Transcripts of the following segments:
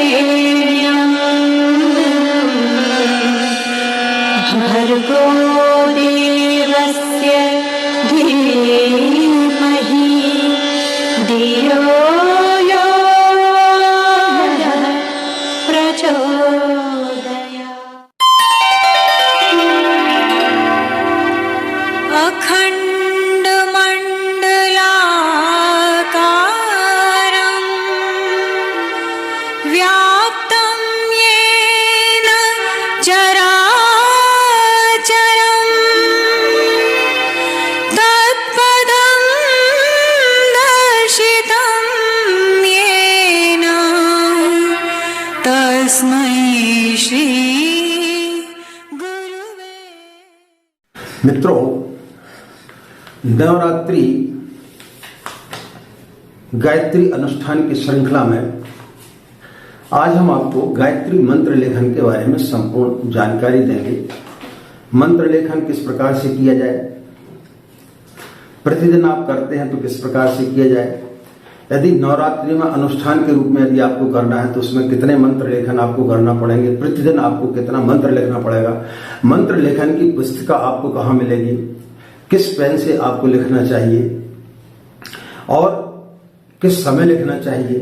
तत्सवितुर्वरेण्यं भर्गो देवस्य धीमहि धियो यो नः प्रचोदयात्। अखण्डमण्डलाकारं व्याप्तं येन चराचरं तत्पदं दर्शितं येन तस्मै श्री गुरुवे। मित्रों, नवरात्रि गायत्री अनुष्ठान की श्रृंखला में आज हम आपको गायत्री मंत्र लेखन के बारे में संपूर्ण जानकारी देंगे। मंत्र लेखन किस प्रकार से किया जाए, प्रतिदिन आप करते हैं तो किस प्रकार से किया जाए, यदि नवरात्रि में अनुष्ठान के रूप में यदि आपको करना है तो उसमें कितने मंत्र लेखन आपको करना पड़ेंगे, प्रतिदिन आपको कितना मंत्र लिखना पड़ेगा, मंत्र लेखन की पुस्तिका आपको कहाँ मिलेगी, किस पेन से आपको लिखना चाहिए और किस समय लिखना चाहिए,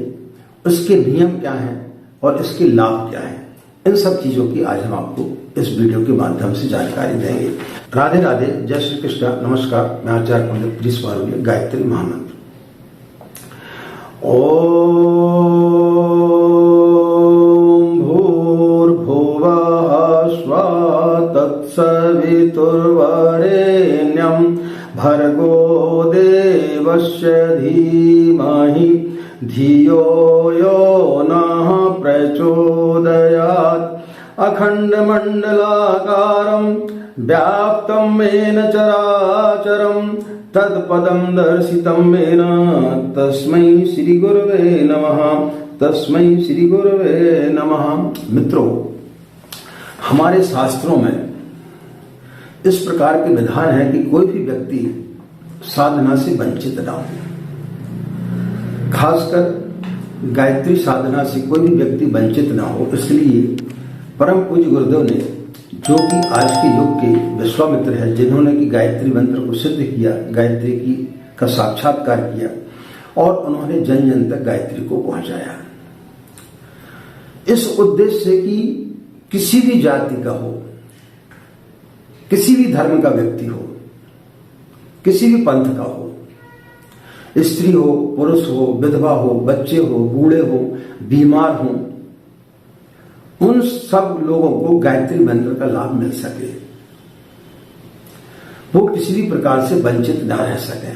उसके नियम क्या हैं और इसके लाभ क्या हैं, इन सब चीजों की आज हम आपको इस वीडियो के माध्यम से जानकारी देंगे। राधे राधे, जय श्री कृष्ण, नमस्कार। मैं आचार्य पंडित प्रीस वारुल्य। गायत्री महामंत्र। ओम भूर्भुवः स्वः तत्सवितुर्वरेण्यं भर्गो देवस्य धीमहि धियो यो नः प्रचोदयात्। अखण्डमण्डलाकारं व्याप्तं येन चराचरं तत्पदं दर्शितं येन तस्मै श्री गुरुवे नमः। तस्मै श्री गुरुवे नमः। मित्रों, हमारे शास्त्रों में इस प्रकार के विधान है कि कोई भी व्यक्ति साधना से वंचित ना हो। खासकर गायत्री साधना से कोई भी व्यक्ति वंचित ना हो, इसलिए परम पूज्य गुरुदेव ने, जो कि आज के युग के विश्वामित्र है, जिन्होंने कि गायत्री मंत्र को सिद्ध किया, गायत्री की का साक्षात्कार किया और उन्होंने जन जन तक गायत्री को पहुंचाया, इस उद्देश्य से कि किसी भी जाति का हो, किसी भी धर्म का व्यक्ति हो, किसी भी पंथ का हो, स्त्री हो, पुरुष हो, विधवा हो, बच्चे हो, बूढ़े हो, बीमार हो, उन सब लोगों को गायत्री मंत्र का लाभ मिल सके, वो किसी भी प्रकार से वंचित ना रह सके।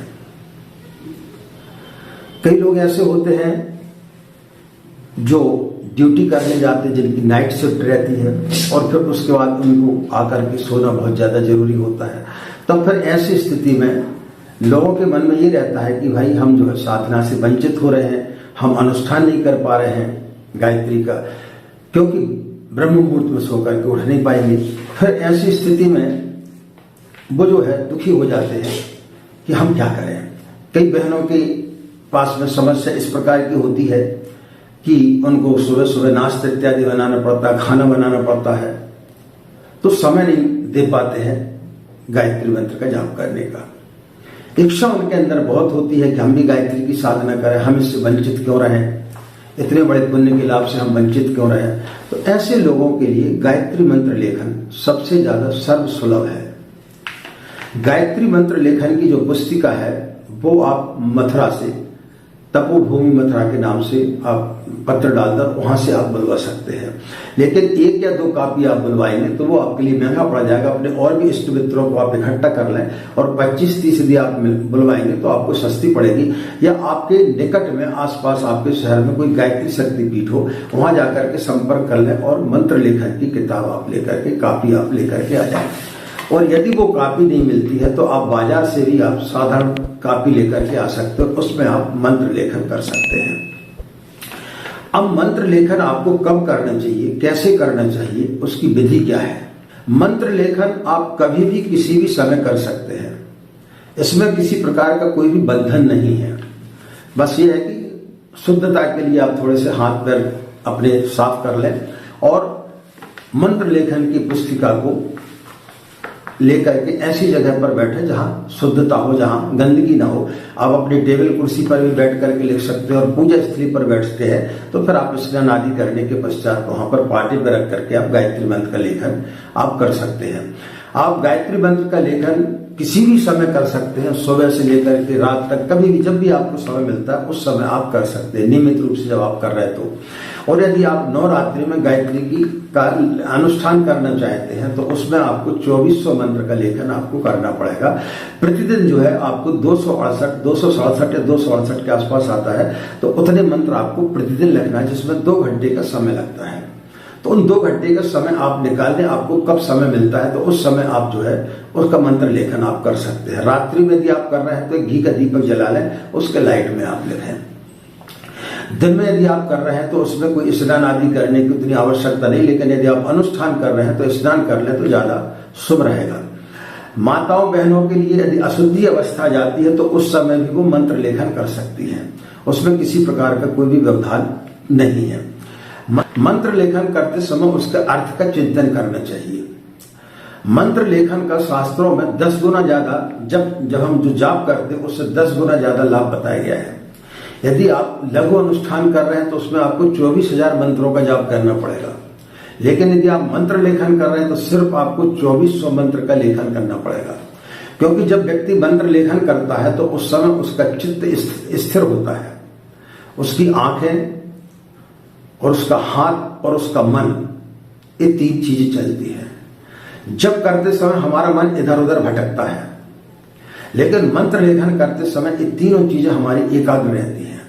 कई लोग ऐसे होते हैं जो ड्यूटी करने जाते हैं, जिनकी नाइट शिफ्ट रहती है और फिर उसके बाद उनको आकर के सोना बहुत ज्यादा जरूरी होता है। तब फिर ऐसी स्थिति में लोगों के मन में ये रहता है कि भाई हम जो है साधना से वंचित हो रहे हैं, हम अनुष्ठान नहीं कर पा रहे हैं गायत्री का, क्योंकि ब्रह्म मुहूर्त में सोकर के उठ नहीं पाएंगे। फिर ऐसी स्थिति में वो जो है दुखी हो जाते हैं कि हम क्या करें। कई बहनों के पास में समस्या इस प्रकार की होती है कि उनको सुबह सुबह नाश्ता इत्यादि बनाना पड़ता है, खाना बनाना पड़ता है, तो समय नहीं दे पाते हैं गायत्री मंत्र का जाप करने का। इच्छा उनके अंदर बहुत होती है कि हम भी गायत्री की साधना करें, हम इससे वंचित क्यों रहें, इतने बड़े पुण्य के लाभ से हम वंचित क्यों रहें। तो ऐसे लोगों के लिए गायत्री मंत्र लेखन सबसे ज्यादा सर्वसुलभ है। गायत्री मंत्र लेखन की जो पुस्तिका है वो आप मथुरा से, तपोभूमि मथुरा के नाम से आप पत्र डालकर वहां से आप बुलवा सकते हैं। लेकिन एक या दो कॉपी आप बुलवाएंगे तो वो आपके लिए महंगा पड़ जाएगा। अपने और भी इष्ट मित्रों को आप इकट्ठा कर लें और 25-30 यदि आप बुलवाएंगे तो आपको सस्ती पड़ेगी। या आपके निकट में आसपास आपके शहर में कोई गायत्री शक्तिपीठ हो, वहां जाकर के संपर्क कर लें और मंत्र लेखन की किताब आप लेकर के, कॉपी आप लेकर के आ जाए। और यदि वो कॉपी नहीं मिलती है तो आप बाजार से भी आप साधारण कॉपी लेकर के आ सकते हो, उसमें आप मंत्र लेखन कर सकते हैं। अब मंत्र लेखन आपको कब करना चाहिए, कैसे करना चाहिए, उसकी विधि क्या है। मंत्र लेखन आप कभी भी किसी भी समय कर सकते हैं, इसमें किसी प्रकार का कोई भी बंधन नहीं है। बस ये है कि शुद्धता के लिए आप थोड़े से हाथ पैर अपने साफ कर लें और मंत्र लेखन की पुस्तिका को लेकर के ऐसी जगह पर बैठे जहां शुद्धता हो, जहां गंदगी ना हो। आप अपनी टेबल कुर्सी पर भी बैठ करके लिख सकते हो और पूजा स्थली पर बैठते हैं तो फिर आप स्नान आदि करने के पश्चात वहां पर पाटे पर रख करके आप गायत्री मंत्र का लेखन आप कर सकते हैं। आप गायत्री मंत्र का लेखन किसी भी समय कर सकते हैं, सुबह से लेकर के रात तक, कभी भी जब भी आपको समय मिलता है उस समय आप कर सकते हैं, नियमित रूप से जब आप कर रहे तो। और यदि आप नवरात्रि में गायत्री की का अनुष्ठान करना चाहते हैं तो उसमें आपको 2400 मंत्र का लेखन आपको करना पड़ेगा। प्रतिदिन जो है आपको 267 या 268 के आसपास आता है, तो उतने मंत्र आपको प्रतिदिन लिखना है, जिसमें 2 घंटे का समय लगता है। तो उन 2 घंटे का समय आप निकाल लें, आपको कब समय मिलता है तो उस समय आप जो है उसका मंत्र लेखन आप कर सकते हैं। रात्रि में यदि आप कर रहे हैं तो घी का दीपक जला लें, उसके लाइट में आप लिखें। दिन में यदि आप कर रहे हैं तो उसमें कोई स्नान आदि करने की उतनी आवश्यकता नहीं, लेकिन यदि आप अनुष्ठान कर रहे हैं तो स्नान कर लें तो ज्यादा शुभ रहेगा। माताओं बहनों के लिए यदि अशुद्धि अवस्था जाती है तो उस समय भी वो मंत्र लेखन कर सकती हैं, उसमें किसी प्रकार का कोई भी व्यवधान नहीं है। मंत्र लेखन करते समय उसके अर्थ का चिंतन करना चाहिए। मंत्र लेखन का शास्त्रों में 10 गुना ज्यादा, जब हम जो जाप करते हैं उससे 10 गुना ज्यादा लाभ बताया गया है। यदि आप लघु अनुष्ठान कर रहे हैं तो उसमें आपको 24,000 मंत्रों का जाप करना पड़ेगा, लेकिन यदि आप मंत्र लेखन कर रहे हैं तो सिर्फ आपको 2400 मंत्र का लेखन करना पड़ेगा। क्योंकि जब व्यक्ति मंत्र लेखन करता है तो उस समय उसका चित्त स्थिर होता है, उसकी आंखें और उसका हाथ और उसका मन, ये 3 चीजें चलती हैं। जब करते समय हमारा मन इधर उधर भटकता है, लेकिन मंत्र लेखन करते समय ये तीनों चीजें हमारी एकाग्र रहती हैं,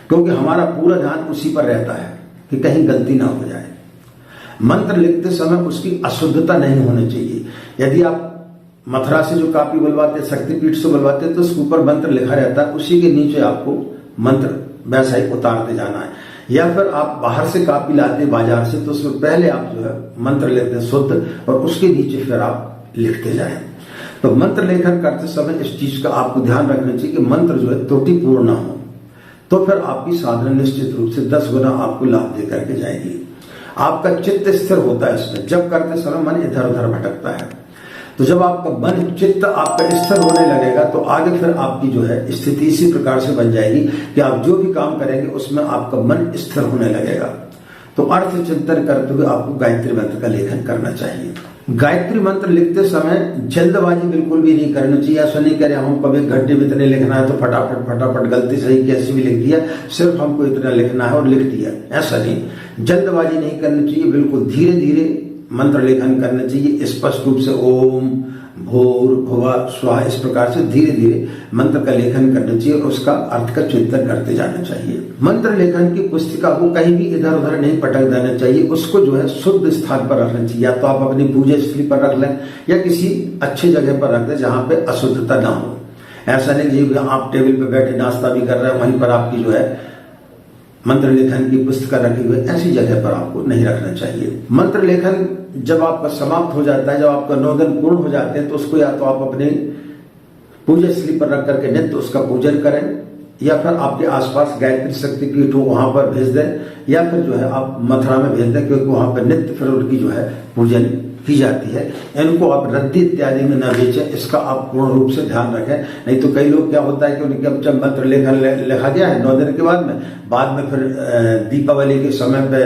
क्योंकि हमारा पूरा ध्यान उसी पर रहता है कि कहीं गलती ना हो जाए। मंत्र लिखते समय उसकी अशुद्धता नहीं होनी चाहिए। यदि आप मथुरा से जो कापी बुलवाते, शक्तिपीठ से बुलवाते, तो उसके ऊपर मंत्र लिखा रहता है, उसी के नीचे आपको मंत्र वैसा ही उतारते जाना है। या फिर आप बाहर से कापी लाते बाजार से, तो उसमें पहले आप जो है मंत्र लेते हैं शुद्ध और उसके नीचे फिर आप लिखते जाएं। तो मंत्र लेखन करते समय इस चीज का आपको ध्यान रखना चाहिए कि मंत्र जो है त्रुटिपूर्ण ना हो, तो फिर आपकी साधना निश्चित रूप से 10 गुना आपको लाभ दे करके जाएगी। आपका चित्त स्थिर होता है इसमें, जब करते समय मन इधर उधर भटकता है, तो जब आपका मन चित्त आपका स्थिर होने लगेगा तो आगे फिर आपकी जो है स्थिति इसी प्रकार से बन जाएगी कि आप जो भी काम करेंगे उसमें आपका मन स्थिर होने लगेगा। तो अर्थ चिंतन करते हुए आपको गायत्री मंत्र का लेखन करना चाहिए। गायत्री मंत्र लिखते समय जल्दबाजी बिल्कुल भी नहीं करनी चाहिए। ऐसा नहीं करें हम कभी घंटे में इतने लिखना है तो फटाफट गलती सही कैसी भी लिख दिया, सिर्फ हमको इतना लिखना है और लिख दिया, ऐसा नहीं। जल्दबाजी नहीं करनी चाहिए, बिल्कुल धीरे धीरे मंत्र लेखन करना चाहिए। स्पष्ट रूप से ओम भूर भुवा स्वाहा इस प्रकार से धीरे धीरे मंत्र का लेखन करना चाहिए और उसका अर्थ का चिंतन करते जाना चाहिए। मंत्र लेखन की पुस्तिका को कहीं भी इधर उधर नहीं पटक देना चाहिए, उसको जो है शुद्ध स्थान पर रखना चाहिए। या तो आप अपनी पूजा स्थली पर रख लें या किसी अच्छी जगह पर रख दें जहां पे अशुद्धता ना हो। ऐसा नहीं जी आप टेबल पे बैठे नाश्ता भी कर रहे हैं, वहीं पर आपकी जो है मंत्र लेखन की पुस्तिका रखी हुई, ऐसी जगह पर आपको नहीं रखना चाहिए। मंत्र लेखन जब आपका समाप्त हो जाता है, जब आपका 9 दिन पूर्ण हो जाते हैं, तो उसको या तो आप अपने पूजा स्थली पर रख करके नित्य उसका पूजन करें, या फिर आपके आसपास गायत्री शक्तिपीठ हो वहां पर भेज दें, या फिर जो है आप मथुरा में भेज दें, क्योंकि वहां पर नित्य फिर उनकी जो है पूजन की जाती है। इनको आप रद्दी इत्यादि में न बेचें, इसका आप पूर्ण रूप से ध्यान रखें। नहीं तो कई लोग क्या होता है कि उनके जब मंत्र लेखन लिखा गया है 9 दिन के बाद में फिर दीपावली के समय पे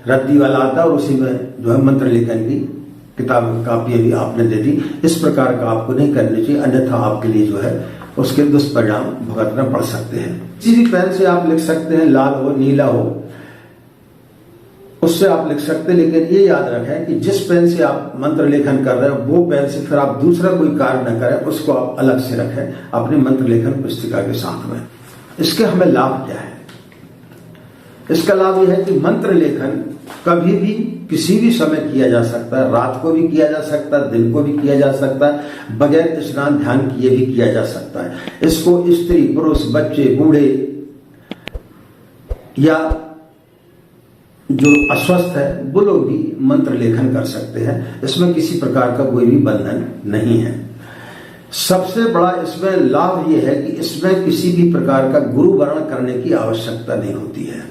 रद्दी वाला आता है और उसी में जो है मंत्र लेखन की किताब कापी अभी आपने दे दी। इस प्रकार का आपको नहीं करनी चाहिए, अन्यथा आपके लिए जो है उसके दुष्परिणाम भुगतना पड़ सकते हैं। किसी भी पेन से आप लिख सकते हैं, लाल हो नीला हो उससे आप लिख सकते हैं, लेकिन ये याद रखें कि जिस पेन से आप मंत्र लेखन कर रहे हैं वो पेन से फिर आप दूसरा कोई कार्य न करें, उसको आप अलग से रखें अपनी मंत्र लेखन पुस्तिका के साथ में। इसके हमें लाभ क्या है? इसका लाभ यह है कि मंत्र लेखन कभी भी किसी भी समय किया जा सकता है, रात को भी किया जा सकता है, दिन को भी किया जा सकता है, बगैर स्नान ध्यान किए भी किया जा सकता है। इसको स्त्री पुरुष बच्चे बूढ़े या जो अस्वस्थ है वो लोग भी मंत्र लेखन कर सकते हैं, इसमें किसी प्रकार का कोई भी बंधन नहीं है। सबसे बड़ा इसमें लाभ ये है कि इसमें किसी भी प्रकार का गुरु वर्ण करने की आवश्यकता नहीं होती है।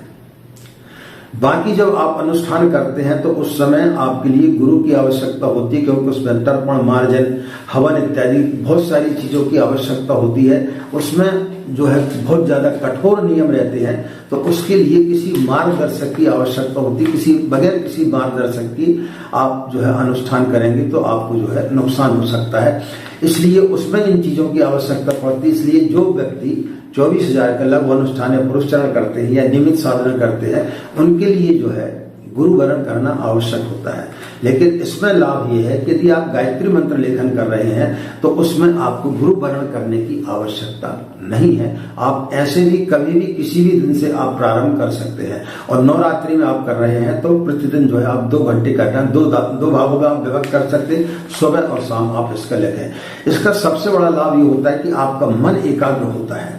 बाकी जब आप अनुष्ठान करते हैं तो उस समय आपके लिए गुरु की आवश्यकता होती है, क्योंकि उसमें तर्पण, मार्जन, हवन इत्यादि बहुत सारी चीजों की आवश्यकता होती है। उसमें जो है बहुत ज्यादा कठोर नियम रहते हैं, तो उसके लिए किसी मार्गदर्शक की आवश्यकता होती है। बगैर किसी मार्गदर्शक की आप जो है अनुष्ठान करेंगे तो आपको जो है नुकसान हो सकता है, इसलिए उसमें इन चीजों की आवश्यकता पड़ती है। इसलिए जो व्यक्ति 24,000 का लघु अनुष्ठान या पुरुषचरण करते हैं या नियमित साधना करते हैं, उनके लिए जो है गुरु वर्ण करना आवश्यक होता है। लेकिन इसमें लाभ ये है कि यदि आप गायत्री मंत्र लेखन कर रहे हैं तो उसमें आपको गुरु वर्ण करने की आवश्यकता नहीं है। आप ऐसे भी कभी भी किसी भी दिन से आप प्रारंभ कर सकते हैं। और नवरात्रि में आप कर रहे हैं तो प्रतिदिन जो है आप 2 घंटे का टाइम दो भागों में आप विभक्त कर सकते हैं, सुबह और शाम आप इसका लेते। इसका सबसे बड़ा लाभ ये होता है कि आपका मन एकाग्र होता है,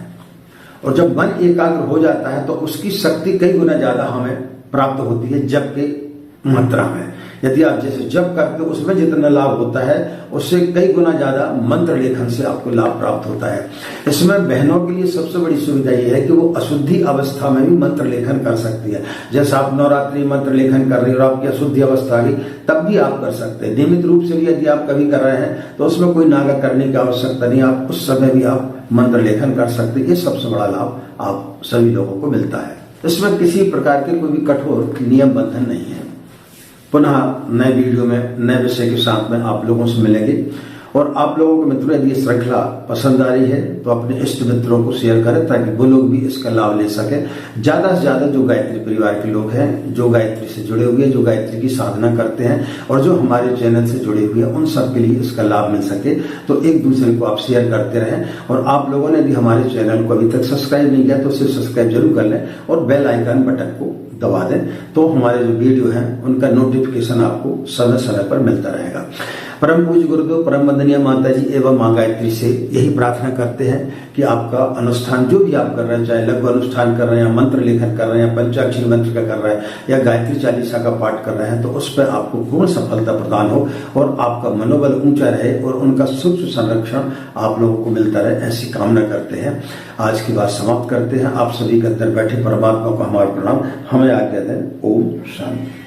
और जब मन एकाग्र हो जाता है तो उसकी शक्ति कई गुना ज्यादा हमें प्राप्त होती है जप के मात्रा में। यदि आप जैसे जप करते हो उसमें जितना लाभ होता है उससे कई गुना ज्यादा मंत्र लेखन से आपको लाभ प्राप्त होता है। इसमें बहनों के लिए सबसे बड़ी सुविधा यह है कि वो अशुद्धि अवस्था में भी मंत्र लेखन कर सकती है। जैसे आप नवरात्रि मंत्र लेखन कर रही हो और आपकी अशुद्धि अवस्था आ गई, तब भी आप कर सकते हैं। नियमित रूप से भी यदि आप कभी कर रहे हैं तो उसमें कोई नागा करने की आवश्यकता नहीं, आप उस समय भी आप मंत्र लेखन कर सकते हैं। ये सबसे बड़ा लाभ आप सभी लोगों को मिलता है। इसमें किसी प्रकार के कोई भी कठोर नियम बंधन नहीं है। पुनः नए वीडियो में नए विषय के साथ में आप लोगों से मिलेंगे। और आप लोगों को मित्रों यदि ये श्रृंखला पसंद आ रही है तो अपने इष्ट मित्रों को शेयर करें ताकि वो लोग भी इसका लाभ ले सकें। ज्यादा से ज्यादा जो गायत्री परिवार के लोग हैं, जो गायत्री से जुड़े हुए हैं, जो गायत्री की साधना करते हैं और जो हमारे चैनल से जुड़े हुए हैं, उन सब के लिए इसका लाभ मिल सके तो एक दूसरे को आप शेयर करते रहें। और आप लोगों ने यदि हमारे चैनल को अभी तक सब्सक्राइब नहीं किया तो उसे सब्सक्राइब जरूर कर लें और बेल आइकन बटन को दबा दें, तो हमारे जो वीडियो हैं उनका नोटिफिकेशन आपको समय समय पर मिलता रहेगा। परम पूज्य गुरुदेव, परम वंदनीय माता जी एवं मां गायत्री से यही प्रार्थना करते हैं कि आपका अनुष्ठान जो भी आप कर रहे हैं, चाहे लघु अनुष्ठान कर रहे हैं, मंत्र लेखन कर रहे हैं, पंचाक्षरी मंत्र का कर रहे हैं या गायत्री चालीसा का पाठ कर रहे हैं, तो उस पर आपको पूर्ण सफलता प्रदान हो और आपका मनोबल ऊंचा रहे और उनका सूक्ष्म संरक्षण आप लोगों को मिलता रहे, ऐसी कामना करते हैं। आज की बात समाप्त करते हैं। आप सभी के अंदर बैठे परमात्मा को हमारा प्रणाम। हमें आज्ञा दें। ओम शांति।